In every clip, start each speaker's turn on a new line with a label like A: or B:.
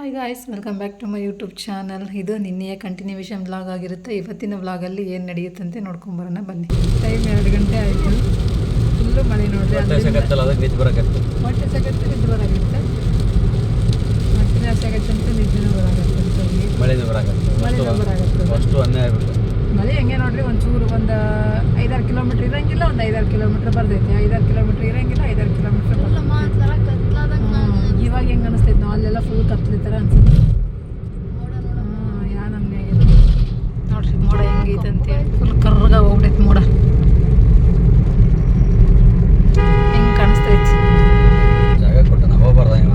A: Hi guys, welcome back to my YouTube channel. ಇದು ನಿನ್ನೆಯ continuation vlog ಆಗಿರುತ್ತೆ. ಇವತ್ತಿನ ವ್ಲಾಗಲ್ಲಿ ಏನು ನಡೆಯುತ್ತಂತೆ ನೋಡ್ಕೊಂಬರೋಣ ಬನ್ನಿ. ಟೈಮ್ 2 ಗಂಟೆ ಆಯಿತು. ಫುಲ್ಲು ಮಳೆ ನೋಡ್ರಿ.
B: ಹೊಟ್ಟೆ ಸಗತ್ತಲ್ಲ, ಅದಕ್ಕೆ ನಿದ್ದೆ ಬರಾಕತ್ತೆ.
A: ಹೊಟ್ಟೆ ಸಗತ್ತೆ ನಿದ್ದೆ ಬರಾಗುತ್ತೆ. ಹೊಟ್ಟೆ ಸಗತ್ತಂತೂ ನಿದ್ದೆನೂ ಬರಾಗತ್ತೆ.
B: ಮಳೆನೂ ಬರಾಕತ್ತೆ. ಅಷ್ಟು ಅನ್ಯಾಯ ಆಗ್ಬಿಟ್ಟು
A: ಮಳೆ ಹೆಂಗೆ ನೋಡ್ರಿ, ಒಂಚೂರು ಒಂದು 5-6 ಕಿಲೋಮೀಟ್ರ್ ಇರೋಂಗಿಲ್ಲ, ಒಂದು 5-6 ಕಿಲೋಮೀಟ್ರ್ ಬರ್ತೈತಿ. 5-6 ಕಿಲೋಮೀಟ್ರ್ ಇರೋಂಗಿಲ್ಲ, 5-6 ಕಿಲೋಮೀಟ್ರ್ ಇವಾಗ ಹೆಂಗೆ ಅನಿಸ್ತೈತೆ ನಾವು ಅಲ್ಲೆಲ್ಲ ಫುಲ್ ಕತ್ಲಿ ಥರ ಅನ್ಸುತ್ತೆ. ಯಾ ನಮ್ಗೆ ಆಗಿಲ್ಲ ನೋಡ್ರಿ, ಮೋಡ ಹೆಂಗೈತಂತೆ. ಫುಲ್ ಕರ್ರಗ ಹೋಗ್ಬಿಟ್ಟೈತೆ ಮೋಡ. ಹೆಂಗೆ ಕಾಣಿಸ್ತೈತಿ
B: ಜಾಗ ಕೊಟ್ಟ ನಾವು ಹೋಗ್ಬಾರ್ದ ಇವ.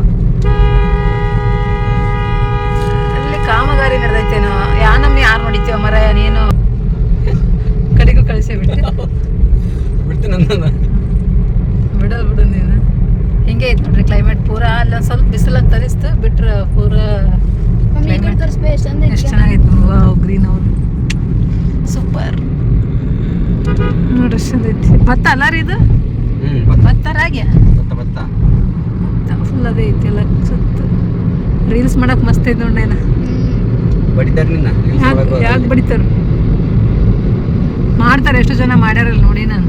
A: ಅಲ್ಲಿ ಕಾಮಗಾರಿ ನಡೆದೈತೇನೋ. ಯಾರು ನೋಡಿತೀವ ಮರ, ನೀನು ಕಡೆಗೂ ಕಳಿಸೇ ಬಿಡ್ತೀನಿ ಬಿಡೋದು ಬಿಡು ನೀನು. ಹಿಂಗೆ ಐತೆ ನೋಡ್ರಿ ಕ್ಲೈಮೇಟ್ ಪೂರಾ. ಅಲ್ಲೊಂದು ಸ್ವಲ್ಪ ಬಿಸಿಲು ಅಂತ ಅನಿಸ್ತು, ಬಿಟ್ರೆ ಪೂರಾ ಎಷ್ಟು ಚೆನ್ನಾಗೈತೆ. ಗ್ರೀನ್ ಹೌದು, ಸೂಪರ್ ನೋಡ್ರಿ. ಎಷ್ಟು ಐತಿ. ಭತ್ತ ಅಲ್ಲ ರೀ ಇದು? ಭತ್ತ ರಾಗ್ಯ ಫುಲ್ ಅದೇ ಐತಿ ಎಲ್ಲ ಸುತ್ತ. ರೀಲ್ಸ್ ಮಾಡಕ್ ಮಸ್ತ್ ಐತಿ ನೋಡೇನ. ಯಾಕೆ ಬಡಿತಾರ? ಮಾಡ್ತಾರೆ, ಎಷ್ಟು ಜನ ಮಾಡ್ಯಾರಲ್ಲ ನೋಡಿ. ನಾನು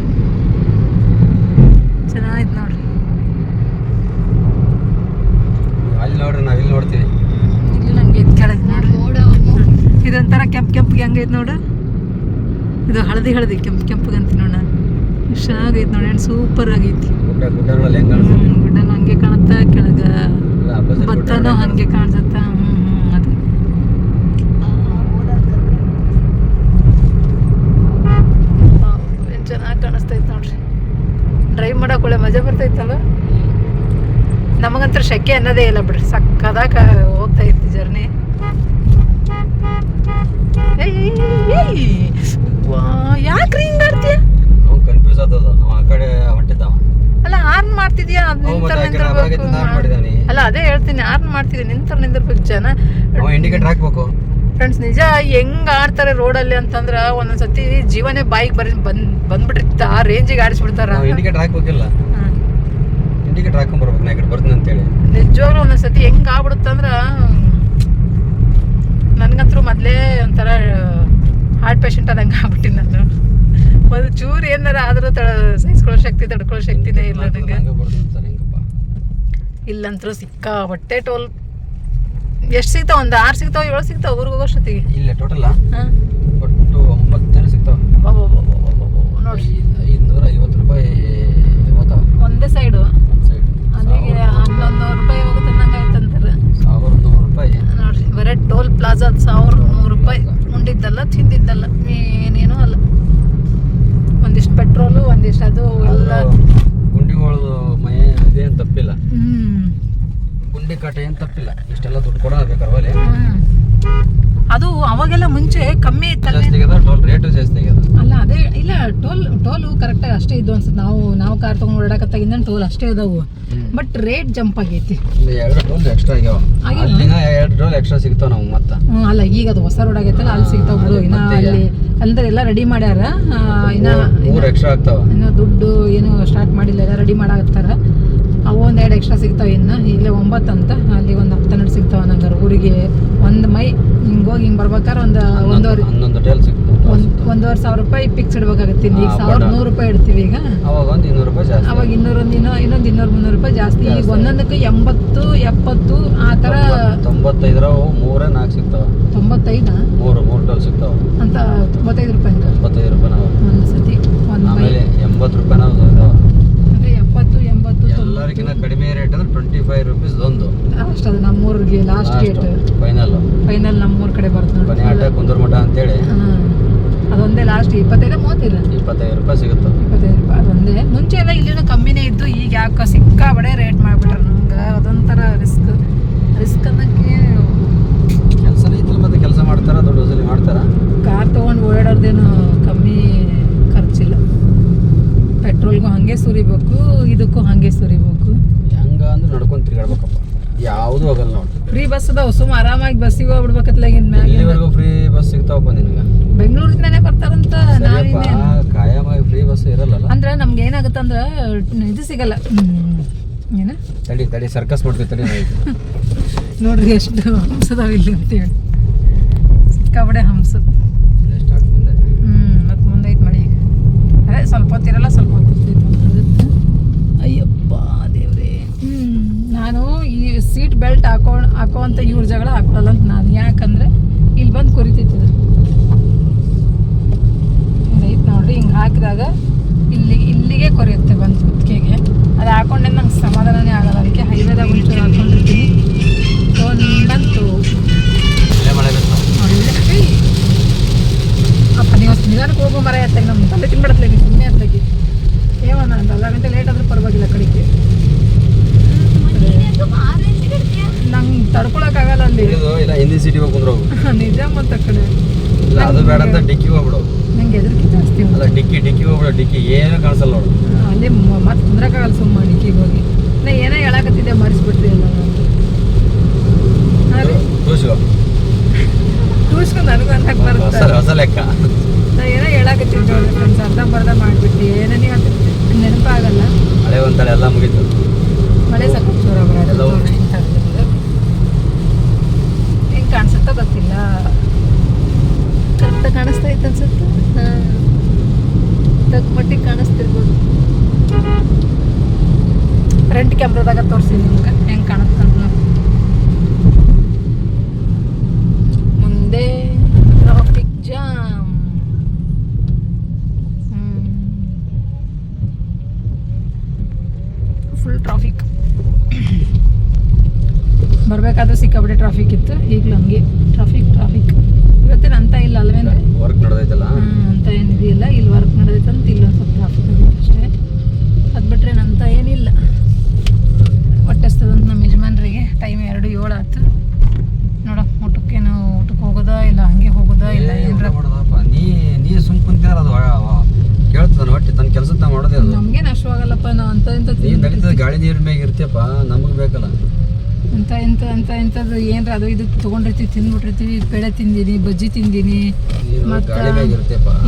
A: ಚೆನ್ನಾಗಿತ್ತು ನೋಡ್ರಿ.
B: ಅಲ್ಲಿ ನೋಡ್ರಿ, ನಾವ್ ಇಲ್ಲಿ ನೋಡ್ತೀವಿ.
A: ಇಲ್ಲಿ ನಂಗೆ ಐತಿ ಕೆಳಗೆ ನೋಡ್ರಿ. ಇದೊಂಥರ ಕೆಂಪಿಗೆ ಹಂಗೈತೆ ನೋಡು. ಇದು ಹಳದಿ ಕೆಂಪಿಗೆ ಅಂತ ನೋಡ. ಎಷ್ಟು ಚೆನ್ನಾಗೈತೆ ನೋಡಿ. ಸೂಪರ್ ಆಗೈತಿ. ಗುಡ್ಡನೂ ಹಂಗೆ ಕಾಣುತ್ತ, ಕೆಳಗ ಭತ್ತನೂ ಹಂಗೆ ಕಾಣಿಸುತ್ತ. ಅದು ಏನು ಚೆನ್ನಾಗಿ ಕಾಣಿಸ್ತೈತೆ ನೋಡ್ರಿ. ಡ್ರೈವ್ ಮಾಡಕ್ಕೆ ಒಳ್ಳೆ ಮಜಾ ಬರ್ತೈತಲ್ಲ. ನಮಗಂತೂ ಶೆಕೆ ಅನ್ನೋದೇ ಇಲ್ಲ ಬಿಡ್ರಿ. ಸಕ್ಕದಾಗ ಹೋಗ್ತಾ ಇತ್ತು ಜರ್ನಿ. ಯಾಕ್ರಿ ಹಿಂಗ ಆಡ್ತೀಯ?
B: ಕನ್ಫ್ಯೂಸ್ ಆಗ್ತದ. ಆ ಕಡೆ ಹೊಂಟಿದ್ದಾವ.
A: ಅಲ್ಲ, ಆರ್ನ್ ಮಾಡ್ತಿದ್ಯಾ? ನಿಂತಿರ್ಬೇಕು. ಅಲ್ಲ, ಅದೇ ಹೇಳ್ತೀನಿ, ಆರ್ನ್ ಮಾಡ್ತಿದ್ಯಾ, ನಿಂದಿರ್ಬೇಕು ಜನ.
B: ಇಂಡಿಕೇಟರ್ ಹಾಕ್ಬೇಕು
A: ಫ್ರೆಂಡ್ಸ್. ನಿಜ ಹೆಂಗ್ ಆಡ್ತಾರೆ ರೋಡಲ್ಲಿ ಅಂತಂದ್ರ ಒಂದೊಂದ್ಸತಿ ಜೀವನೇ ಬಾಯಿಗೆ ಬಂದ್ಬಿಟ್ಟಿರ್ತ. ಆ ರೇಂಜಿಗೆ ಆಡಿಸ್ಬಿಡ್ತಾರ.
B: ಇಂಡಿಕೇಟರ್ ಹಾಕ್ಬೇಕಿಲ್ಲ, ಇಂಡಿಕೇಟರ್ ಹಾಕೊಂಡ್ ಬರ್ಬೇಕು. ನಾ ಈ ಕಡೆ ಬರ್ತೀನಿ ಅಂತೇಳಿ.
A: ನಿಜವಾಗ್ಲೂ ಒಂದೊಂದ್ಸತಿ ಹೆಂಗ್ ಆಗ್ಬಿಡುತ್ತಂದ್ರ, ನನ್ಗಂತೂ ಮೊದ್ಲೇ ಒಂಥರ ಹಾರ್ಟ್ ಪೇಷಂಟ್ ಆದಂಗೆ ಆಗ್ಬಿಟ್ಟಿನಿ ನಾನು. ಒಂದು ಚೂರು ಏನಾರ ಆದ್ರೂ ಸಹಿಸ್ಕೊಳ್ಳೋ ಶಕ್ತಿ, ತಡ್ಕೊಳ್ಳೋ ಶಕ್ತಿನೇ ಇಲ್ಲ ನಂಗೆ. ಇಲ್ಲಂತರೂ ಸಿಕ್ಕಾಪಟ್ಟೆ ಟೋಲ್. ಎಷ್ಟು ಸಿಗ್ತಾವ? ಒಂದು 6 ಸಿಗ್ತಾವ, 7 ಸಿಗ್ತಾವ ಊರಿಗೆ ಹೋಗೋಷ್ಟೊತ್ತಿಗೆ.
B: ಇಲ್ಲ, ಟೋಟಲ್ ಒಟ್ಟು 9 ಜನ ಸಿಗ್ತಾವ
A: ನೋಡಿ.
B: 550 ರೂಪಾಯಿ
A: ಒಂದೇ ಸೈಡು. ಅಲ್ಲಿಗೆ 1100 ರೂಪಾಯಿ ಹೋಗುತ್ತೆ ನಂಗೆ ಆಯ್ತಂತಾರೆ.
B: 1100 ರೂಪಾಯಿ
A: ನೋಡ್ರಿ. ಬರೀ ಟೋಲ್ ಪ್ಲಾಜಾ 1100 ರೂಪಾಯಿ. ಉಂಡಿದ್ದಲ್ಲ, ತಿಂದಿದ್ದಲ್ಲ, ಏನೇನೂ ಅಲ್ಲ. ಒಂದಿಷ್ಟು ಪೆಟ್ರೋಲು, ಒಂದಿಷ್ಟು ಅದು ಎಲ್ಲ.
B: ಗುಂಡಿಗಳದು ಮೈ ಅದೇನು ತಪ್ಪಿಲ್ಲ. ಗುಂಡಿ ಕಾಟ ಏನು ತಪ್ಪಿಲ್ಲ. ಇಷ್ಟೆಲ್ಲ ದುಡ್ಡು ಕೊಡೋಣ ಬೇಕಾರೆ.
A: ಅದು ಅವಾಗೆಲ್ಲ ಮುಂಚೆ ಕಮ್ಮಿ ಇತ್ತಲ್ಲ,
B: ಟೋಲ್ ರೇಟು ಜಾಸ್ತಿ ಆಗ್ಯದ.
A: ಅಲ್ಲ ಅದೇ ಇಲ್ಲ, ಟೋಲು ಕರೆಕ್ಟಾಗಿ ಅಷ್ಟೇ ಇದ್ದು ಅನ್ಸುತ್ತೆ. ನಾವು ಕಾರ್ ತೊಗೊಂಡು ಓಡಾಡಕತ್ತಾಗಿಂದ ಟೋಲ್ ಅಷ್ಟೇ ಇದಾವು. ಬಟ್ ರೇಟ್ ಜಂಪ್ ಆಗೈತಿ.
B: 2 ಟೋಲ್ ಎಕ್ಸ್ಟ್ರಾ ಆಗ್ಯಾವ. ಅಲ್ಲಿನ 2 ಟೋಲ್ ಎಕ್ಸ್ಟ್ರಾ ಸಿಗ್ತಾವ ನಾವು ಮತ್ತೆ.
A: ಅಲ್ಲ, ಈಗ ಅದು ಹೊಸ ರೋಡ್ ಆಗೈತಲ್ಲ, ಅಲ್ಲಿ ಸಿಗ್ತಾವ ಬಿಡು. ಇನ್ನ ಅಲ್ಲಿ ಅಂದ್ರೆ ಎಲ್ಲ ರೆಡಿ ಮಾಡ್ಯಾರ. ಇನ್ನ
B: ಎಕ್ಸ್ಟ್ರಾ ಆಗ್ತಾವ. ಇನ್ನು
A: ದುಡ್ಡು ಏನು ಸ್ಟಾರ್ಟ್ ಮಾಡಿಲ್ಲ, ಎಲ್ಲ ರೆಡಿ ಮಾಡಾಕತ್ತಾರ. ಅವು 1-2 ಎಕ್ಸ್ಟ್ರಾ ಸಿಗ್ತಾವ. ಇನ್ನು ಇಲ್ಲೇ 9 ಅಂತ, ಅಲ್ಲಿ ಒಂದು 10-12 ಸಿಗ್ತಾವ ನಂಗಾರ. ಊರಿಗೆ ಒಂದು ಮೈ ಹಿಂಗೋಗಿ ಹಿಂಗೆ ಬರ್ಬೇಕಾರೆ ಒಂದೂವರೆ ಸಾವಿರ ರೂಪಾಯಿ ಫಿಕ್ಸ್ ಇಡ್ಬೇಕಾಗತ್ತೆ. ಈಗ 1100 ರೂಪಾಯಿ ಇಡ್ತೀವಿ. ಈಗ
B: ಅವಾಗ 200 ರೂಪಾಯಿ ಜಾಸ್ತಿ.
A: ಅವಾಗ ಇನ್ನೊಂದು 200-300 ರೂಪಾಯಿ ಜಾಸ್ತಿ. ಈಗ ಒಂದೊಂದಕ್ಕೆ 80-70 ಆ ಥರ.
B: 95 3-4 ಸಿಗ್ತಾವ.
A: 95
B: 3 ಟೋಲ್ ಸಿಗ್ತಾವ
A: ಅಂತ. 95 ರೂಪಾಯಿ.
B: 75 ರೂಪಾಯಿ ನಾವು
A: ಒಂದು ಸತಿ.
B: ಆಮೇಲೆ 80 ರೂಪಾಯಿ ನಾವು
A: 70-80
B: ಎಲ್ಲರಿಗಿಂತ ಕಡಿಮೆ ರೇಟ್ ಅಂದ್ರೆ 25 ರೂಪೀಸ್ ಒಂದು
A: ಅಷ್ಟದು. ನಮ್ಮೂರಿಗೆ ಲಾಸ್ಟ್ ಗೇಟ್ ಫೈನಲ್ ನಮ್ಮೂರ ಕಡೆ ಬರ್ತದೆ ನೋಡಿ.
B: ಆಟ ಕುಂದರ್ಮಠ ಅಂತೇಳಿ
A: ಅದೊಂದೇ ಲಾಸ್ಟ್. 25
B: ರೂಪಾಯಿ ಸಿಗುತ್ತೆ.
A: 25 ರೂಪಾಯಿ ಅದೊಂದೇ. ಮುಂಚೆ ಎಲ್ಲ ಇಲ್ಲಿನೂ ಕಮ್ಮಿನೇ ಇದ್ದು. ಈಗ ಯಾಕೆ ಸಿಕ್ಕಾಬಡೆ ರೇಟ್ ಮಾಡಿಬಿಟ್ರೆ ನಮ್ಗೆ. ಅದೊಂಥರ ರಿಸ್ಕ್ ಅನ್ನೋಕ್ಕೆ.
B: ಕೆಲಸನೇ ಐತಲ್ಲ, ಮತ್ತೆ ಕೆಲಸ ಮಾಡ್ತಾರ, ದೊಡ್ಡ ವಸೂಲಿ ಮಾಡ್ತಾರ.
A: ಕಾರ್ ತೊಗೊಂಡು ಓಡಾಡೋದೇನು ಕಮ್ಮಿ ಖರ್ಚಿಲ್ಲ. ಪೆಟ್ರೋಲ್ಗೂ ಹಾಗೆ ಸುರಿಬೇಕು, ಇದಕ್ಕೂ ಹಾಗೆ ಸುರಿಬೇಕು.
B: ಹೆಂಗ ಅಂದ್ರೆ ನಡ್ಕೊಂಡು ತಿರ್ಗಾಡ್ಬೇಕಪ್ಪ. ಯಾವುದು ಹೋಗಲ್ಲ ನೋಡಿ.
A: ಫ್ರೀ ಬಸ್ ಅದಾವ, ಸುಮ್ಮ ಆರಾಮಾಗಿ ಬಸ್ಸಿಗೆ ಹೋಗ್ಬಿಡ್ಬೇಕತ್ಲಾಗಿನ ಮ್ಯಾಗ.
B: ಇಲ್ಲಿವರೆಗೂ ಫ್ರೀ ಬಸ್ ಸಿಗ್ತಾವಪ್ಪ ನಿನಗೆ.
A: ಬೆಂಗಳೂರಿಂದನೇ ಬರ್ತಾರಂತ.
B: ಕಾಯಮಾಗಿ ಫ್ರೀ ಬಸ್ ಇರಲ್ಲ.
A: ಅಂದ್ರೆ ನಮ್ಗೆ ಏನಾಗುತ್ತಂದ್ರೆ ಇದು ಸಿಗಲ್ಲ, ಏನು
B: ತಡಿ ತಡಿ ಸರ್ಕಸ್ ಮಾಡ್ತೀವಿ ತಡಿ ನಾವು.
A: ನೋಡ್ರಿ ಎಷ್ಟು ಹಂಸದಾವ ಇಲ್ಲಿ ಅಂತೇಳಿ, ಸಿಕ್ಕಾಬಡೆ ಹಂಸ.
B: ಸ್ಟಾರ್ಟ್ ಮುಂದೆ.
A: ಮತ್ತು ಮುಂದೆ ಐತೆ ಮಳೆ. ಅದೇ ಸ್ವಲ್ಪ ಹೊತ್ತಿರಲ್ಲ, ಸ್ವಲ್ಪ ಹೊತ್ತಿರ್ತೈತೆ. ಅಯ್ಯಪ್ಪ ದೇವ್ರೇ. ನಾನು ಈ ಸೀಟ್ ಬೆಲ್ಟ್ ಹಾಕೋವಂಥ ಇವ್ರ ಜಗಳ ಹಾಕೊಳ್ಳಲ್ಲ ಅಂತ ನಾನು. ಯಾಕಂದರೆ ಇಲ್ಲಿ ಬಂದು ಕೊರಿತೈತದ. ಐತೆ ನೋಡ್ರಿ, ಹಿಂಗೆ ಹಾಕಿದಾಗ ಇಲ್ಲಿಗೆ ಕೊರಿಯುತ್ತೆ ಬಂದು ಕುತ್ತಿಗೆಗೆ. ಅದು ಹಾಕೊಂಡೆ ನಂಗೆ ಸಮಾಧಾನನೇ ಆಗಲ್ಲ. ಅದಕ್ಕೆ ಹೈವೇದಾಗ ಒಂಚೂರು ಹಾಕೊಂಡಿರ್ತೀನಿ. ಬಂತು
B: ಮಳೆ ಬರ್ತಾವ
A: ನೋಡಿ. ಅಪ್ಪ ನೀವು ನಿಧಾನಕ್ಕೆ ಹೋಗೋ ಮರ ಎತ್ತಾಗ ನಮ್ಮ ತಲೆ ತಿನ್ಬಿಡತ್ಲೆ ನೀವು ಸುಮ್ಮನೆ ಎತ್ತಾಗಿ. ಏವನ ಅಂತ ಅರ್ಧ ಗಂಟೆ ಲೇಟ್ ಆದರೂ ಪರವಾಗಿಲ್ಲ ಕಡೆಗೆ. ನಂಗೆ ತಡ್ಕೊಳಕ್ಕಾಗಲ್ಲ ಅಲ್ಲಿ.
B: ಇಲ್ಲ ಹಿಂದಿನ ಸೀಟಿಗೆ ಹೋಗಿ ಕುಂದ್ರೋಗು.
A: ನಿಜ ಮತ್ತು ಕಡೆ
B: ಇಲ್ಲ ಅದು ಬೇಡ ಅಂತ ಡಿಕ್ಕಿಗೆ ಹೋಗ್ಬಿಡು.
A: ನಂಗೆ ಹೆದರಿಕೆ ಜಾಸ್ತಿ.
B: ಅಲ್ಲ ಡಿಕ್ಕಿ ಹೋಗ್ಬಿಡು. ಡಿಕ್ಕಿ ಏನು ಕಾಣಿಸಲ್ಲ ನೋಡು.
A: ಅಲ್ಲಿ ಮತ್ತೆ ಕುಂದ್ರಕ್ಕಾಗಲ್ಲ ಸುಮ್ಮ ಡಿಕ್ಕಿಗೆ ಹೋಗಿ. ನಾ ಏನೋ ಹೇಳಕತ್ತಿದ್ದೆ ಮರಿಸ್ಬಿಟ್ರಿ ಎಲ್ಲ ಟೂಸ್ಕೊಂಡು ನನಗೂ ಅನ್ನಕ್ಕೆ ಬರುತ್ತೆ.
B: ಹೊಸ ಲೆಕ್ಕ.
A: ನಾ ಏನೋ ಹೇಳಕತ್ತಿದ್ದೆ ಫ್ರೆಂಡ್ಸ್, ಅರ್ಧಂಬರ್ಧ ಮಾಡಿಬಿಟ್ಟು ಏನೋ ನೀವು ಅಂತ ನೆನಪಾಗಲ್ಲ.
B: ಮಳೆ ಒಂದ್ಸಲ ಎಲ್ಲ ಮುಗೀತು.
A: ಮಳೆ ಸ್ವಲ್ಪ ಜೋರ ಬರೋದು. ಹೆಂಗೆ ಕಾಣಿಸುತ್ತೋ ಗೊತ್ತಿಲ್ಲ. ಕರೆಕ್ಟಾಗಿ ಕಾಣಿಸ್ತಾ ಇತ್ತು ಅನ್ಸುತ್ತೆ. ಹಾಂ, ತಕ್ಕ ಮಟ್ಟಿಗೆ ಕಾಣಿಸ್ತಿರ್ಬೋದು. ಫ್ರಂಟ್ ಕ್ಯಾಮ್ರಾದಾಗ ತೋರಿಸಿ ನಿಮ್ಗೆ ಹೆಂಗೆ ಕಾಣುತ್ತಂತ. ಮುಂದೆ ಟ್ರಾಫಿಕ್ ಜಾಮ್. Full traffic. ಬರಬೇಕಾದ್ರೆ ಸಿಕ್ಕಾಬಿಟ್ಟೆ ಟ್ರಾಫಿಕ್ ಇತ್ತು. ಈಗಲೂ ಹಂಗೆ ಟ್ರಾಫಿಕ್. ಇವತ್ತೇನು ಅಂತ ಇಲ್ಲ ಅಲ್ವೇನ್ರಿ?
B: ವರ್ಕ್ ನಡೆದೈತಲ್ಲ
A: ಅಂತ ಏನಿದೆಯಲ್ಲ. ಇಲ್ಲಿ ವರ್ಕ್ ನಡೆದೈತಂತ ಇಲ್ಲೊಂದು ಸ್ವಲ್ಪ ಟ್ರಾಫಿಕ್ ಆಗಿತ್ತು ಅಷ್ಟೇ. ಅದು ಬಿಟ್ರೆ ನಂತ ಏನಿಲ್ಲ. ಹೊಟ್ಟೆಸ್ತದಂತ ನಮ್ಮ ಯಜಮಾನ್ರಿಗೆ. ಟೈಮ್ 2:07 ಆಯ್ತು. ನೋಡ ಊಟಕ್ಕೆ ಹೋಗೋದಾ ಇಲ್ಲ ಹಂಗೆ ಹೋಗೋದಾ ಇಲ್ಲ ಏನ್ರ
B: ನೀ ಸುಮ್ ಕುಂತಾರ ಅದು ಕೇಳ್ತದ ಒಟ್ಟು ತನ್ನ ಕೆಲಸ ಮಾಡೋದೇ ಅದು.
A: ನಮ್ಗೇನು ಅಷ್ಟವಾಗಲ್ಲಪ್ಪ. ನಾವು ಅಂತ
B: ನಡೀತದ ಗಾಳಿ ನೀರ್ ಮ್ಯಾಗ ಇರ್ತೀಯಪ್ಪ, ನಮಗೆ ಬೇಕಲ್ಲ
A: ಇಂಥದ್ದು ಏನ್ರ ಅದು ಇದು ತೊಗೊಂಡಿರ್ತೀವಿ, ತಿಂದ್ಬಿಟ್ಟಿರ್ತೀವಿ. ಪೇಡೆ ತಿಂದೀನಿ, ಬಜ್ಜಿ ತಿಂದೀನಿ, ಮತ್ತು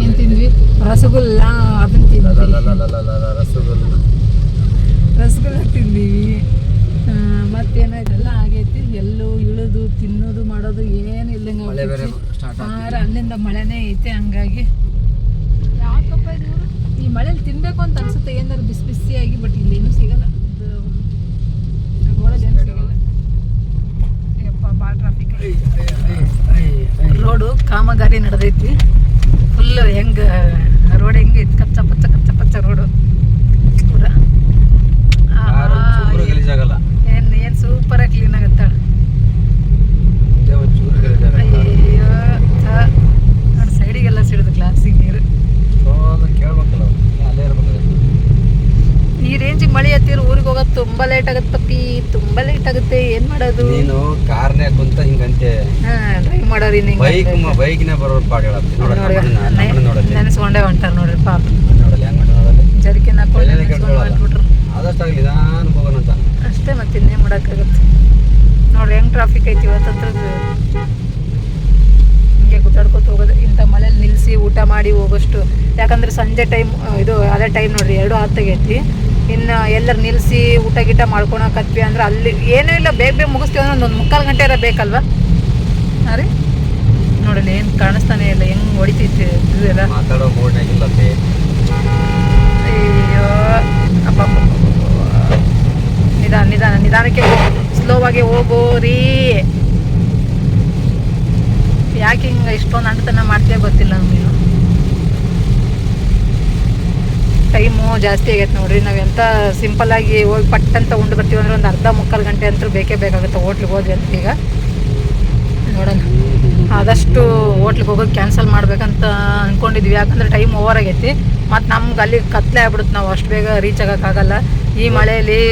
A: ಏನು ತಿಂದ್ವಿ, ರಸಗುಲ್ಲ ಅದನ್ನ ತಿಂದ್ವಿ, ರಸಗುಲ್ಲ ತಿಂದೀವಿ. ಮತ್ತೇನಾಯ್ತಲ್ಲ ಆಗೈತಿ. ಎಲ್ಲೂ ಇಳಿದು ತಿನ್ನೋದು ಮಾಡೋದು ಏನು ಇಲ್ಲಂಗೆ ಅಲ್ಲಿಂದ ಮಳೆನೇ ಐತೆ. ಹಂಗಾಗಿ ಯಾಕಪ್ಪ ಇದು ಈ ಮಳೇಲಿ ತಿನ್ಬೇಕು ಅಂತ ಅನ್ಸುತ್ತೆ ಏನಾದ್ರು ಬಿಸಿಯಾಗಿ. ಬಟ್ ಇಲ್ಲಿ ಏನೂ ಸಿಗಲ್ಲ. ಏನು ಸಿಗಲ್ಲ. ಯಪ್ಪ ಭಾಳ ಟ್ರಾಫಿಕ್. ರೋಡು ಕಾಮಗಾರಿ ನಡೆದೈತಿ ಫುಲ್. ಹೆಂಗೆ ರೋಡ್ ಹೆಂಗೈತಿ, ಕಚ್ಚ ಪಚ್ಚ ರೋಡು ಪೂರ. ಏನು ಸೂಪರಾಗಿ ಕ್ಲೀನ್ ಆಗುತ್ತಾಳ. ಅಯ್ಯೋ ನೋಡಿ ಸೈಡಿಗೆಲ್ಲ ಸಿಡಿದು ಗ್ಲಾಸಿಗೆ ನೀರು. ಈ ರೇಂಜಿಗೆ ಮಳೆ ಹತ್ತಿರ ಊರಿಗೆ ಹೋಗೋದು ತುಂಬಾ ಲೇಟ್ ಆಗುತ್ತಪ್ಪಿ, ತುಂಬಾ ಲೇಟ್ ಆಗುತ್ತೆ. ಏನ್ ಮಾಡೋದು?
B: ನೀನು ಕಾರ್ನ್ಯಾಗ ಕುಂತ ಹಿಂಗಂತೆ
A: ಡ್ರೈವ್ ಮಾಡೋರಿ.
B: ಬೈಕ್ನ ಬರೋರು ಪಾಡ್ ಹೇಳತ್ತಿ
A: ನೆನೆಸ್ಕೊಂಡೇ ಹೊಂಟಾರ ನೋಡ್ರಿ ಪಾಪ. ಜರಿಕೆ
B: ಆದಷ್ಟಾಗಲಿ ನಿಧಾನ ಹೋಗೋಣ ಅಂತ
A: ಅಷ್ಟೇ. ಮತ್ತೆ ಇನ್ನೇ ಮಾಡೋಕ್ಕಾಗತ್ತೆ ನೋಡ್ರಿ ಹೆಂಗ್ ಟ್ರಾಫಿಕ್ ಐತಿ ಇವತ್ತಂತ್ರ. ಹಿಂಗೆ ಗುದ್ದಾಡ್ಕೊತ ಹೋಗೋದು. ಇಂಥ ಮಳೆಯಲ್ಲಿ ನಿಲ್ಲಿಸಿ ಊಟ ಮಾಡಿ ಹೋಗೋಷ್ಟು. ಯಾಕಂದ್ರೆ ಸಂಜೆ ಟೈಮ್ ಇದು ಅದೇ ಟೈಮ್ ನೋಡ್ರಿ 2 ಆಗೈತಿ. ಇನ್ನು ಎಲ್ಲರೂ ನಿಲ್ಲಿಸಿ ಊಟ ಗೀಟ ಮಾಡ್ಕೊಳಕತ್ವಿ ಅಂದ್ರೆ ಅಲ್ಲಿ ಏನೂ ಇಲ್ಲ. ಬೇಗ ಮುಗಿಸ್ತೀವಿ ಅಂದ್ರೆ ಒಂದು 3/4 ಗಂಟೆ ಬೇಕಲ್ವಾ? ಹಾಂ ರೀ ನೋಡಲಿ ಏನು ಕಾಣಿಸ್ತಾನೆ ಇಲ್ಲ. ಹೆಂಗೆ ಹೊಡಿತೈತಿ ಇದೆಲ್ಲ.
B: ಮಾತಾಡೋ ಬೋರ್ಡ್ನಾಗಿಲ್ಲ.
A: ಅಯ್ಯೋ ಅಪ್ಪ, ನಿಧಾನಕ್ಕೆ ಸ್ಲೋವಾಗಿ ಹೋಗೋರಿ. ಯಾಕೆ ಹಿಂಗೆ ಇಷ್ಟೊಂದು ಅಂಟತನ ಮಾಡ್ತೀಯ ಗೊತ್ತಿಲ್ಲ ನಮಗೆ. ಟೈಮು ಜಾಸ್ತಿ ಆಗೈತೆ ನೋಡ್ರಿ. ನಾವು ಎಂಥ ಸಿಂಪಲ್ಲಾಗಿ ಹೋಗಿ ಪಟ್ಟಂತ ಉಂಡು ಬರ್ತೀವಿ ಅಂದ್ರೆ ಒಂದು 1/2-3/4 ಗಂಟೆ ಅಂತೂ ಬೇಕಾಗುತ್ತೆ. ಹೋಟ್ಲಿಗೆ ಹೋದ್ವಿ ಅಂತ ಈಗ ನೋಡೋಣ. ಆದಷ್ಟು ಹೋಟ್ಲಿಗೆ ಹೋಗೋದು ಕ್ಯಾನ್ಸಲ್ ಮಾಡ್ಬೇಕಂತ ಅಂದ್ಕೊಂಡಿದ್ವಿ. ಯಾಕಂದ್ರೆ ಟೈಮ್ ಓವರ್ ಆಗೈತಿ. ಮತ್ತು ನಮ್ಗೆ ಅಲ್ಲಿ ಕತ್ಲೆ ಆಗ್ಬಿಡುತ್ತೆ. ನಾವು ಅಷ್ಟು ಬೇಗ ರೀಚ್ ಆಗೋಕ್ಕಾಗಲ್ಲ. ಈ ಮಳೆಯಲ್ಲಿ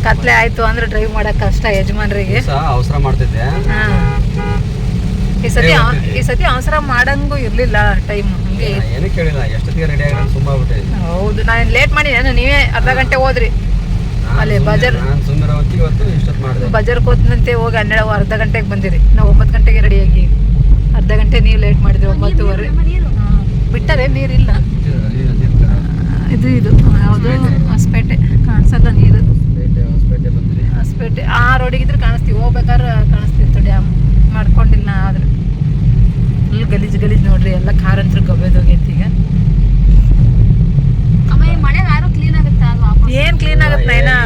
A: ಕತ್ಲೆ ಆಯಿತು ಅಂದ್ರೆ ಡ್ರೈವ್ ಮಾಡೋಕ್ಕೆ ಕಷ್ಟ ಯಜಮಾನ್ರಿಗೆ.
B: ಅವಸರ ಮಾಡ್ತಿದ್ದೆ.
A: ಹಾಂ, ಈ ಸತಿ ಅವಸರ ಮಾಡಂಗೂ ಇರಲಿಲ್ಲ ಟೈಮ್. ಹಂಗೆ
B: ಏನು ಕೇಳಿಲ್ಲ. ಎಷ್ಟೊತ್ತಿಗೆ ರೆಡಿ ಆಗಿ ತುಂಬ ಆಗ್ಬಿಟ್ಟೆ.
A: ಹೌದು, ನಾನು ಲೇಟ್ ಮಾಡಿ ನೀವೇ ಅರ್ಧ ಗಂಟೆ ಹೋದ್ರಿ. ಅಲ್ಲಿ ಬಜಾರ್ ಕೋತ್ನಂತೆ ಹೋಗಿ 12 ಅರ್ಧ ಗಂಟೆಗೆ ಬಂದಿರಿ. ನಾವು 9 ಗಂಟೆಗೆ ರೆಡಿಯಾಗಿ. ಅರ್ಧ ಗಂಟೆ ನೀವು ಲೇಟ್ ಮಾಡಿದ್ರಿ. 9:15 ಬಿಟ್ಟರೆ ನೀರಿಲ್ಲ. ಇದು ಯಾವುದು ಹೊಸಪೇಟೆ ಕಾಣಿಸಲ್ಲ ನೀರು. ಆ ರೋಡಿಗಿದ್ರೆ ಕಾಣಿಸ್ತೀವಿ, ಹೋಗ್ಬೇಕಾದ್ರೆ ಕಾಣಿಸ್ತಿತ್ತು ಡ್ಯಾಮ್. ಮಾಡ್ಕೊಂಡಿಲ್ಲ ಆದ್ರೆ ಇಲ್ಲಿ ಗಲೀಜು ನೋಡ್ರಿ, ಎಲ್ಲ ಕಾರ್ ಅಂತ ಗಬ್ಬೆದೋಗೈತಿ ಈಗ.
C: ಮಳೆ ಯಾರು ಕ್ಲೀನ್ ಆಗುತ್ತೆ ಅದು ವಾಪಸ್.
A: ಏನ್ ಕ್ಲೀನ್ ಆಗುತ್ತೆ ನೈನಾ?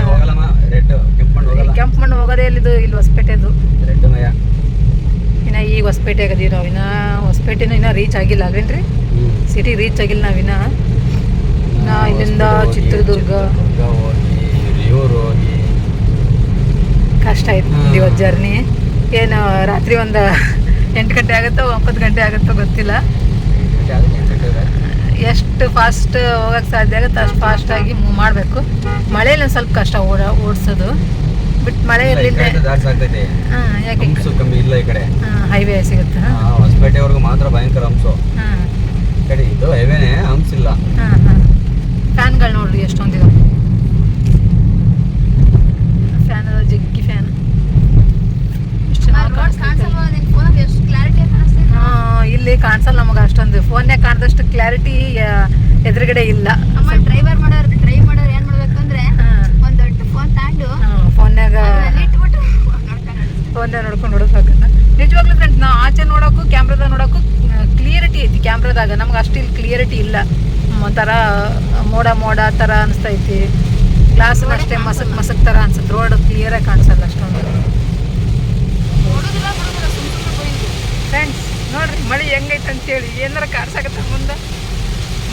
A: ಕೆಂಪು ಮಣ್ಣು ಹೋಗೋದೇ ಇಲ್ಲಿದು, ಇಲ್ಲಿ ಹೊಸಪೇಟೆದು. ಇನ್ನ ಈಗ ಹೊಸಪೇಟೆ ಆಗದೀವಿ ನಾವು, ಇನ್ನ ಹೊಸಪೇಟೆನೂ ಇನ್ನ ರೀಚ್ ಆಗಿಲ್ಲ ಅಲ್ವೇನ್ರಿ? ಸಿಟಿ ರೀಚ್ ಆಗಿಲ್ಲ ನಾವಿನ್ನ. ಇಲ್ಲಿಂದ ಚಿತ್ರದುರ್ಗ ಕಷ್ಟ ಆಯ್ತು ಇವತ್ತು ಜರ್ನಿ. ಏನು ರಾತ್ರಿ ಒಂದು 8 ಗಂಟೆ ಆಗುತ್ತೋ 9 ಗಂಟೆ ಆಗುತ್ತೋ ಗೊತ್ತಿಲ್ಲ. ಎಷ್ಟು ಫಾಸ್ಟ್ ಹೋಗಕ್ಕೆ ಸಾಧ್ಯ ಆಗುತ್ತೆ ಅಷ್ಟು ಫಾಸ್ಟಾಗಿ ಮೂವ್ ಮಾಡಬೇಕು. ಮಳೆಯಲ್ಲಿ ಒಂದು ಸ್ವಲ್ಪ ಕಷ್ಟ ಓಡಿಸೋದು, ಬಟ್ ಮಳೆ ಇರಲಿಲ್ಲ. ಯಾಕೆ
B: ಕಮ್ಮಿ ಇಲ್ಲ ಈ ಕಡೆ,
A: ಹೈವೇ ಸಿಗುತ್ತೆ.
B: ಹೊಸಪೇಟೆವರೆಗೂ ಮಾತ್ರ ಭಯಂಕರ ಹಂಸು. ಈ ಕಡೆ ಇದು ಹೈವೇನೆ, ಹಂಸ್ ಇಲ್ಲ.
A: ಫ್ಯಾನ್ಗಳು ನೋಡ್ರಿ ಎಷ್ಟೊಂದಿದೆ. ಫ್ಯಾನ್ ಅದ, ಜಗ್ಗಿ ಫ್ಯಾನ್. ಇಲ್ಲಿ ಕಾಣಿಸಲ್ಲ ನಮಗೆ ಅಷ್ಟೊಂದು, ಫೋನ್ಯಾಗ ಕಾಣ್ದಷ್ಟು ಕ್ಲಾರಿಟಿ ಎದುರುಗಡೆ ಇಲ್ಲ.
C: ಡ್ರೈವ್ ಮಾಡೋರು ಏನ್ ಮಾಡ್ಬೇಕಂದ್ರೆ ಒಂದ್ ದೊಡ್ಡ ಫೋನ್ ತಗೊಂಡು
A: ಫೋನ್ಯಾಗ ನೋಡ್ಕೊಂಡು ಹುಡುಕ್ಬೇಕನ್ನ. ನಿಜವಾಗ್ಲೂ ಫ್ರೆಂಡ್ಸ್, ನಾವು ಆಚೆ ನೋಡೋಕ್ಕೂ ಕ್ಯಾಮ್ರಾದಾಗ ನೋಡೋಕ್ಕೂ ಕ್ಲಿಯರಿಟಿ ಐತಿ. ಕ್ಯಾಮ್ರಾದಾಗ ನಮ್ಗೆ ಅಷ್ಟು ಇಲ್ಲಿ ಕ್ಲಿಯರಿಟಿ ಇಲ್ಲ, ಒಂಥರ ಮೋಡ ಥರ ಅನಿಸ್ತೈತಿ. ಗ್ಲಾಸ್ ಅಷ್ಟೇ ಮಸಕ್ ಥರ ಅನ್ಸುತ್ತೆ, ರೋಡ್ ಕ್ಲಿಯರಾಗಿ ಕಾಣಿಸಲ್ಲ ಅಷ್ಟೊಂದು. ಫ್ರೆಂಡ್ಸ್ ನೋಡ್ರಿ ಮಳೆ ಹೆಂಗೈತೆ ಅಂತೇಳಿ, ಏನಾರ ಕಾಡ್ಸಾಕತ್ತ ಮುಂದೆ.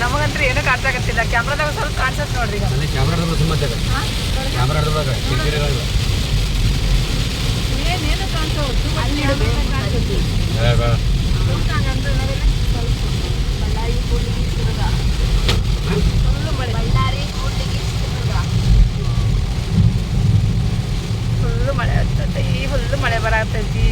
A: ನಮಗಂದ್ರೆ ಏನೂ ಕಾಡ್ಸಾಕತ್ತಿಲ್ಲ, ಕ್ಯಾಮ್ರಾದಾಗ ಸ್ವಲ್ಪ ಕಾಣಿಸತ್ತೆ ನೋಡ್ರಿ. ಈಗ ಏನೇನು ಕಾಣಿಸೋದು ಫುಲ್ಲು ಮಳೆ ಆಗ್ತೈತಿ, ಫುಲ್ಲು ಮಳೆ ಬರಾಗ್ತೈತಿ.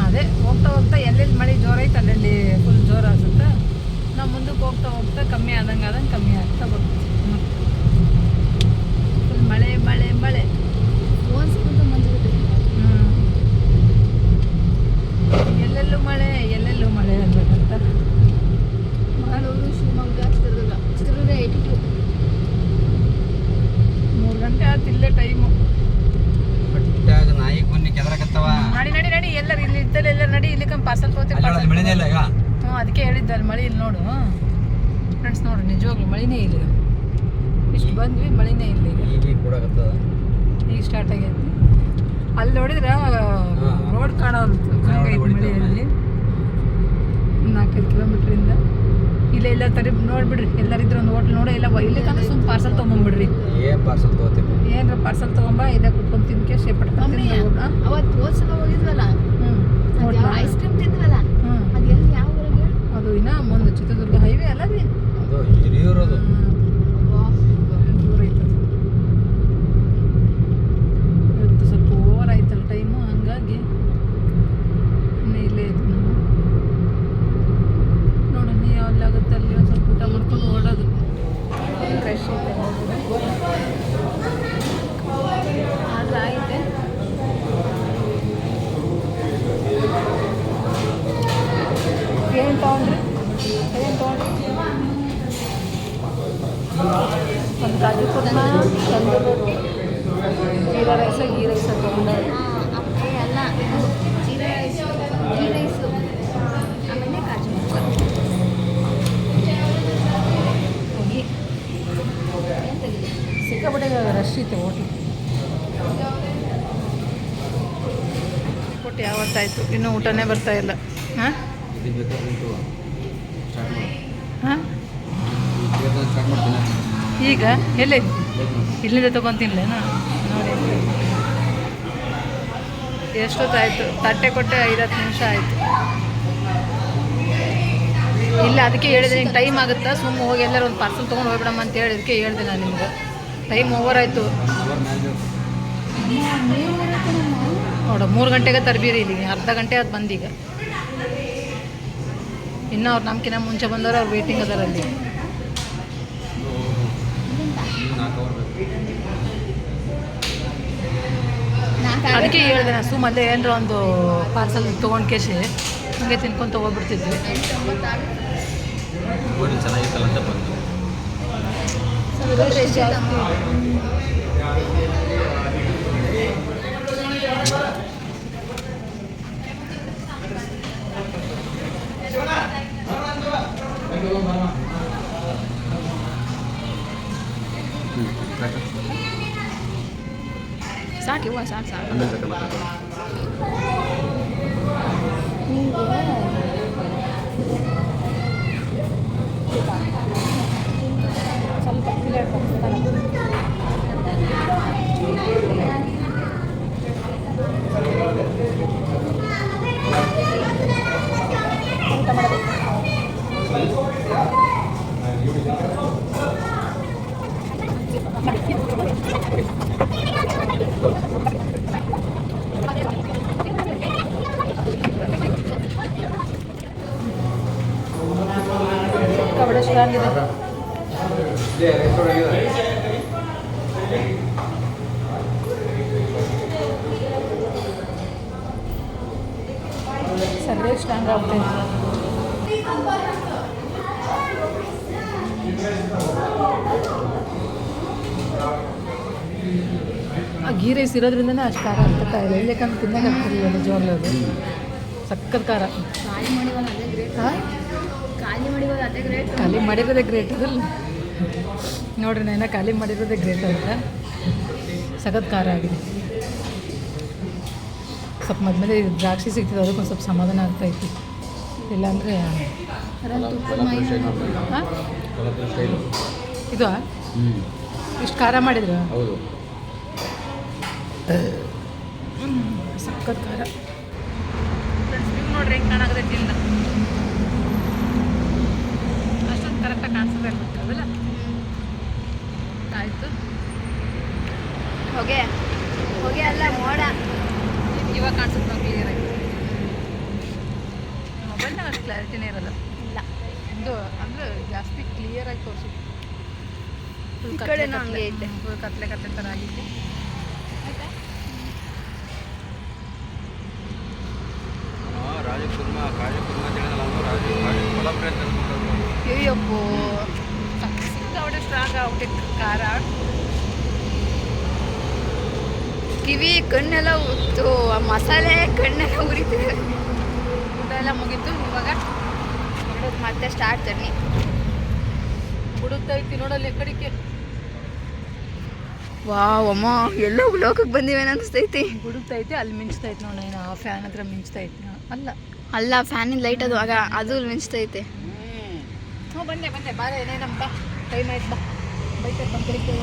A: ಅದೇ ಹೋಗ್ತಾ ಎಲ್ಲೆಲ್ಲಿ ಮಳೆ ಜೋರು ಐತೆ ಅಲ್ಲೆಲ್ಲಿ ಫುಲ್ ಜೋರು ಆಗುತ್ತೆ. ನಾವು ಮುಂದಕ್ಕೆ ಹೋಗ್ತಾ ಕಮ್ಮಿ ಆದಂಗೆ ಕಮ್ಮಿ ಆಗ್ತಾ ಬರ್ತದೆ. ಫುಲ್ ಮಳೆ ಎಲ್ಲೆಲ್ಲೂ ಮಳೆ ಅನ್ಬೇಕಂತ.
C: ಮಂಗಳೂರು, ಶಿವಮೊಗ್ಗ, ಚಿತ್ರದುರ್ಗ 82.
A: 3 ಗಂಟೆ ಆಯ್ತು ಇಲ್ಲೇ ಟೈಮು.
B: ನಾಯಿ ಬನ್ನಿ ಕೆದರಕತ್ತವ.
A: ನಡಿ ಎಲ್ಲರೂ ಇಲ್ಲಿ ಇದ್ದಲ್ಲಿ ಎಲ್ಲ ನಡಿ, ಇಲ್ಲಿ ಪಾರ್ಸಲ್ ತಗೋತೀವಿ. ಅದಕ್ಕೆ ಹೇಳಿದ್ದೆ ಅಲ್ಲಿ ಮಳೆ ಇಲ್ಲಿ ನೋಡು ಫ್ರೆಂಡ್ಸ್. ನೋಡ್ರಿ ನಿಜವಾಗ್ಲೂ ಮಳಿನೇ ಇಲ್ಲ, ಇಷ್ಟು ಬಂದ್ವಿ ಮಳಿನೇ ಇಲ್ಲ. ಈಗ ಸ್ಟಾರ್ಟ್ ಆಗೈತಿ. ಅಲ್ಲಿ ನೋಡಿದ್ರೆ ರೋಡ್ ಕಾಣೋದು ಹಂಗೈತಿ ಮಳೆಯಲ್ಲಿ. 4-5 ಕಿಲೋಮೀಟ್ರಿಂದ ಇಲ್ಲ ನೋಡ್ಬಿಡ್ರಿ. ಎಲ್ಲರಿದ್ರೆ ಒಂದು ಹೋಟ್ಲ್ ನೋಡಿ, ಇಲ್ಲ ಇಲ್ಲಿ ಕಂದ್ರೆ ಸುಮ್ಮನೆ ಪಾರ್ಸಲ್ ತೊಗೊಂಡ್ಬಿಡ್ರಿ. ಏನ್ರ ಪಾರ್ಸಲ್ ತೊಗೊಂಬ, ಇದಾಗ ಕುಟ್ಕೊಂಡು ತಿನ್ಕೆ ಪಟ್ಕೊಂಡು
C: ಅವತ್ತು ಹೋದ್ಸಲ ಹೋಗಿದ್ವಲ್ಲ, ಐಸ್ ಕ್ರೀಮ್ ತಿಂದ್ವಲ್ಲ, ಅದು ಎಲ್ಲಿ ಯಾವ ಊರಿಗೆ?
A: ಅದು ಇನ್ನ ಮುಂದೆ ಚಿತ್ರದುರ್ಗ ಹೈವೇ ಅಲ್ಲ ರೀ, ದೂರ ಐತೆ. ಇವತ್ತು ಸ್ವಲ್ಪ ಓವರ್ ಆಯ್ತಲ್ಲ ಟೈಮು, ಹಂಗಾಗಿ ಇನ್ನೂ ಇಲ್ಲೇ ಇದ್ವಿ ನಾವು. ನೋಡೋಣ ಯಾವ್ದಾಗುತ್ತೆ ಅಲ್ಲಿ ಒಂದು ಸ್ವಲ್ಪ ಊಟ ಮಾಡ್ಕೊಂಡು ಓಡೋದು. ಫ್ರೆಶ್ ಐತೆ ಆದ್ರೆ ಐತೆ. ಏನು ತೊಗೊಂಡ್ರಿ? ಒಂದು ಕಾಜು ಕುರ್ಮಾ, ತಂದೂರಿ ರೊಟ್ಟಿ, ಜೀರಾ ರೈಸ, ಗೀ ರೈಸ ತೊಗೊಂಡ್ರೆ.
C: ಅಲ್ಲ, ಜೀರಾ ರೈಸು, ಆಮೇಲೆ ಕಾಜು
A: ಹೋಗಿ ಸಿಕ್ಕಾಪಟ್ಟೆ ರಶ್ ಐತೆ ಹೋಟ್ಲು. ಕೊಟ್ಟು ಯಾವತ್ತಾಯ್ತು, ಇನ್ನೂ ಊಟನೇ ಬರ್ತಾ ಇಲ್ಲ. ಹಾಂ ಈಗ ಎಲ್ಲೇ ಇಲ್ಲಿಂದ ತೊಗೊತಿನ್ಲೇನ ನೋಡಿ. ಎಷ್ಟೊತ್ತಾಯಿತು? ತಟ್ಟೆ ಕೊಟ್ಟೆ 5-10 ನಿಮಿಷ ಆಯಿತು. ಇಲ್ಲ ಅದಕ್ಕೆ ಹೇಳಿದೆ, ನಿಂಗೆ ಟೈಮ್ ಆಗುತ್ತಾ, ಸುಮ್ಮನೆ ಹೋಗಿ ಎಲ್ಲರೂ ಒಂದು ಪಾರ್ಸಲ್ ತೊಗೊಂಡು ಹೋಗ್ಬಿಡಮ್ಮ ಅಂತ ಹೇಳಿದಕ್ಕೆ ಹೇಳಿದೆ ನಾನು ನಿಮ್ಗೆ. ಟೈಮ್ ಓವರ್ ಆಯಿತು ನೋಡು. 3 ಗಂಟೆಗೆ ತರಬೀರಿ ಇಲ್ಲಿಗೆ, ಅರ್ಧ ಗಂಟೆ ಅದು ಬಂದೀಗ. ಇನ್ನೂ ಅವ್ರು ನಮ್ಗಿನ್ನ ಮುಂಚೆ ಬಂದವರು, ಅವ್ರು ವೇಟಿಂಗ್ ಅದಾರ ಅಲ್ಲಿ. ಅದಕ್ಕೆ ಹೇಳಿದೆ ನಾನು, ಸುಮ್ಮಲ್ಲೇ ಏನರ ಒಂದು ಪಾರ್ಸಲ್ ತೊಗೊಂಡು ಕೇಸಿ ಹಂಗೆ ತಿನ್ಕೊಂಡು ಹೋಗ್ಬಿಡ್ತಿದ್ವಿ.
B: ಊರಲ್ಲಿ ಚೆನ್ನಾಗಿತ್ತಲ್ಲ ಅಂತ ಬಂದು.
C: ರಶ್ ಜಾಸ್ತಿ. ಸಾಕು ಇವ ಸಾಕು ಸಾಕು.
B: ಆಮೇಲೆ ತಗೊಂಡು
A: ಸ್ವಲ್ಪ ಪ್ಲೇಟ್ ಊಟ ಮಾಡಬೇಕು. ಕಬಡ ಚೆನ್ನಾಗಿದೆ. ಸರ್ವೇ ಸ್ಟ್ರಾಂಗ್ ಆಗ್ತದೆ. ಆ ಗೀ ರೈಸ್ ಇರೋದ್ರಿಂದನೇ ಅಷ್ಟು ಖಾರ ಆಗ್ತಾ ಇಲ್ಲ. ಇಲ್ಲಕ್ಕಂತ ತಿನ್ನಕ್ಕೆ ಆಗ್ತಿರಲಿಲ್ಲ ನಿಜವಾಗ್ಲೂ. ಅದು ಸಖತ್ ಖಾರ.
C: ಖಾಲಿ ಮಾಡಿವಲ್ಲ ಅದೇ ಗ್ರೇಟ್.
A: ಹಾಂ,
C: ಖಾಲಿ ಮಾಡಿವಲ್ಲ ಅದೇ ಗ್ರೇಟ್.
A: ಖಾಲಿ ಮಾಡಿರೋದೇ ಗ್ರೇಟ್ ಅದಲ್ಲ. ನೋಡ್ರಿ ನಾನು ಖಾಲಿ ಮಾಡಿರೋದೇ ಗ್ರೇಟ್ ಅಂತ. ಸಖತ್ ಖಾರ ಆಗಿದೆ. ಸ್ವಲ್ಪ ಮಧ್ಯೆ ದ್ರಾಕ್ಷಿ ಸಿಗ್ತದೆ, ಅದಕ್ಕೊಂದು ಸ್ವಲ್ಪ ಸಮಾಧಾನ ಆಗ್ತಾಯಿತ್ತು. ಇಲ್ಲಾಂದರೆ ಹಾಂ, ಇದು ಇಷ್ಟು ಖಾರ ಮಾಡಿದ್ರು.
B: ಹೌದು,
A: ಸಖತ್ ಖಾರ. ನೀವು ನೋಡ್ರಿ ಹೆಂಗೆ ಕಾಣಾಗದೈತಿ ಇಲ್ಲ ಅಷ್ಟೊಂದು ಕರೆಕ್ಟಾಗಿ ಕಾಣಿಸ್ತದೆ ಗೊತ್ತಿರೋದಿಲ್ಲ. ಆಯಿತು,
C: ಹೊಗೆ ಹೊಗೆ ಅಲ್ಲ ಮೋಡ.
A: ಇವಾಗ ಕಾಣಿಸುತ್ತೆ ನಾವು ಕ್ಲಿಯರಾಗಿ. ಮೊಬೈಲ್ನಾಗ ಅಷ್ಟು ಕ್ಲಾರಿಟಿನೇ ಇರೋಲ್ಲ.
C: ಇಲ್ಲ
A: ಇದು ಅಂದರೆ ಜಾಸ್ತಿ ಕ್ಲಿಯರಾಗಿ ತೋರಿಸುತ್ತೆ.
C: ಈ ಕಡೆನೂ ಹಂಗೆ ಐತೆ.
A: ಫುಲ್ ಕತ್ಲೆ ಕತ್ಲೆ ಥರ ಆಗಿತ್ತು.
B: ರಾಜಕುರ್ಮ ತಿಳಿದಲ್ಲ, ಕೊಲ್ಲಾಪುರ
C: ಅಯ್ಯಪ್ಪೋ
A: ಸಿಕ್ಕಾಪಟ್ಟೆ ಸ್ಟ್ರಾಂಗ್ ಆಗ್ಬಿಟ್ಟಿತ್ತು ಖಾರ.
C: ಕಿವಿ ಕಣ್ಣೆಲ್ಲ ಉತ್ತು, ಆ ಮಸಾಲೆ ಕಣ್ಣೆಲ್ಲ ಉರಿತಿದೆ.
A: ಊಟ ಎಲ್ಲ ಮುಗೀತು. ಇವಾಗ
C: ಮತ್ತೆ ಸ್ಟಾರ್ಟ್ ಚಟ್ನಿ.
A: ಹುಡುಕ್ತೈತಿ ನೋಡಲ್ಲಿ ಕಡೆಗೆ.
C: ವಾವ್ ಅಮ್ಮ, ಎಲ್ಲೋ ಲೋಕಕ್ಕೆ ಬಂದಿವೇನು ಅನಿಸ್ತೈತಿ.
A: ಹುಡುಕ್ತೈತಿ, ಅಲ್ಲಿ ಮಿಂಚ್ತೈತಿ ನೋಡಿ. ನಾನು ಆ ಫ್ಯಾನ್ ಹತ್ರ ಮಿಂಚ್ತೈತಿ. ಅಲ್ಲ
C: ಅಲ್ಲ ಫ್ಯಾನಿನ ಲೈಟ್ ಅದು ಆಗ ಅದು ಮಿಂಚ್ತೈತೆ.
A: ಹ್ಞೂ ಬಂದೆ ಬಾರ ಏನೇನಂತ ಟೈಮ್ ಆಯ್ತು. ಬಾ ಬೈತೈತೆ ನಮ್ಮ ಕಡೆಗೆ.